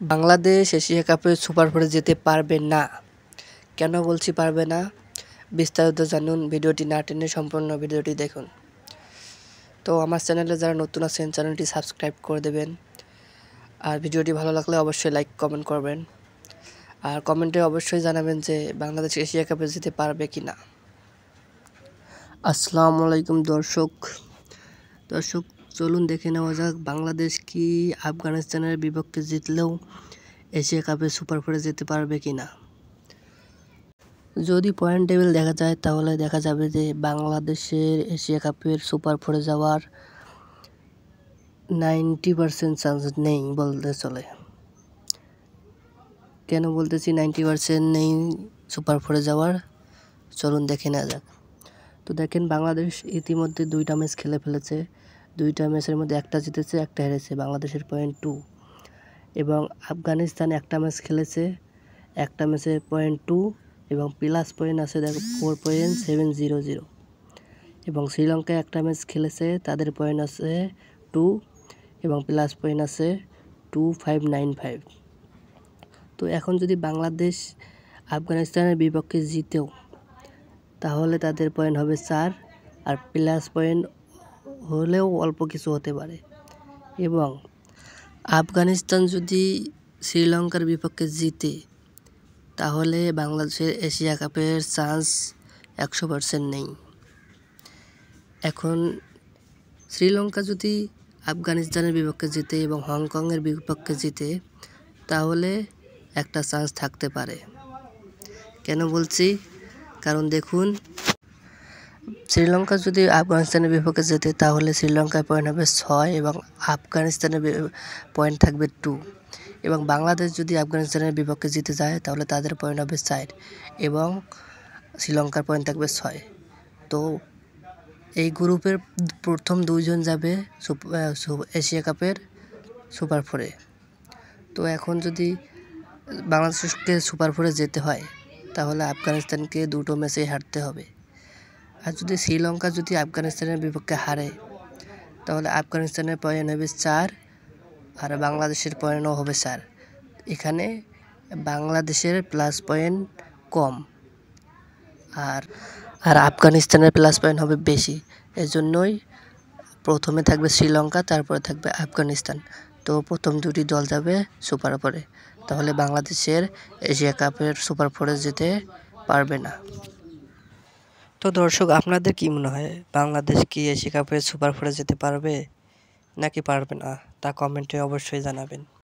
Bangladesh Asia কাপে super ফোরে যেতে পারবে না। কেন বলছি পারবে না? বিস্তারিত জানুন, ভিডিওটি না টেনে সম্পূর্ণ ভিডিওটি দেখুন। তো আমার চ্যানেলে যারা নতুন আছেন চ্যানেলটি সাবস্ক্রাইব করে দেবেন। আর ভিডিওটি ভালো লাগলে অবশ্যই লাইক কমেন্ট করবেন। আর কমেন্টে অবশ্যই জানাবেন যে বাংলাদেশ এশিয়া কাপে যেতে পারবে কি না। আসসালামু আলাইকুম দর্শক চলুন দেখে নেওয়া যাক বাংলাদেশ কি আফগানিস্তানের বিপক্ষে জিতলেও এশিয়া কাপে সুপার ফোরে যেতে পারবে কি না। যদি পয়েন্ট টেবিল দেখা যায় তাহলে দেখা যাবে যে বাংলাদেশের এশিয়া কাপের সুপার ফোরে যাওয়ার 90% চান্স নেই বলতে চলে। কেন বলতেছি 90% নেই সুপার ফোরে যাওয়ার? চলুন দেখে নেওয়া যাক। তো দেখেন, বাংলাদেশ ইতিমধ্যে 2টা ম্যাচ খেলে ফেলেছে। 2টা ম্যাচের মধ্যে একটা জিতেছে, একটা হেরেছে। বাংলাদেশের পয়েন্ট 2 এবং আফগানিস্তান একটা ম্যাচ খেলেছে, একটা ম্যাচে পয়েন্ট 2 এবং প্লাস পয়েন্ট আছে দেখো 4.700 এবং শ্রীলঙ্কা একটা ম্যাচ খেলেছে, তাদের পয়েন্ট আছে 2 এবং প্লাস পয়েন্ট আছে 2595। তো এখন যদি বাংলাদেশ আফগানিস্তানের বিপক্ষে জিতেও তাহলে তাদের পয়েন্ট হবে 4 আর প্লাস পয়েন্ট হলেও অল্প কিছু হতে পারে। এবং আফগানিস্তান যদি শ্রীলঙ্কার বিপক্ষে জিতে তাহলে বাংলাদেশের এশিয়া কাপের চান্স 100% নেই। এখন শ্রীলঙ্কা যদি আফগানিস্তানের বিপক্ষে জিতে এবং হংকংয়ের বিপক্ষে জিতে তাহলে একটা চান্স থাকতে পারে। কেন বলছি? কারণ দেখুন, শ্রীলঙ্কা যদি আফগানিস্তানের বিপক্ষে যেতে তাহলে শ্রীলঙ্কার পয়েন্ট হবে 6 এবং আফগানিস্তানের পয়েন্ট থাকবে 2 এবং বাংলাদেশ যদি আফগানিস্তানের বিপক্ষে জিতে যায় তাহলে তাদের পয়েন্ট হবে 4 এবং শ্রীলঙ্কার পয়েন্ট থাকবে 6। তো এই গ্রুপের প্রথম 2 জন যাবে এশিয়া কাপের সুপার ফোরে। তো এখন যদি বাংলাদেশকে সুপার ফোরে যেতে হয় তাহলে আফগানিস্তানকে 2টো ম্যাচেই হারতে হবে। আর যদি শ্রীলঙ্কা যদি আফগানিস্তানের বিপক্ষে হারে তাহলে আফগানিস্তানের পয়েন্ট হবে 4 আর বাংলাদেশের পয়েন্টও হবে 4। এখানে বাংলাদেশের প্লাস পয়েন্ট কম আর আফগানিস্তানের প্লাস পয়েন্ট হবে বেশি। এজন্যই প্রথমে থাকবে শ্রীলঙ্কা, তারপরে থাকবে আফগানিস্তান। তো প্রথম 2টি দল যাবে সুপার ফোরে, তাহলে বাংলাদেশের এশিয়া কাপের সুপার ফোরে যেতে পারবে না। তো দর্শক, আপনাদের কি মনে হয় বাংলাদেশ কি এশিয়া কাপের সুপার ফোরে যেতে পারবে নাকি পারবে না তা কমেন্টে অবশ্যই জানাবেন।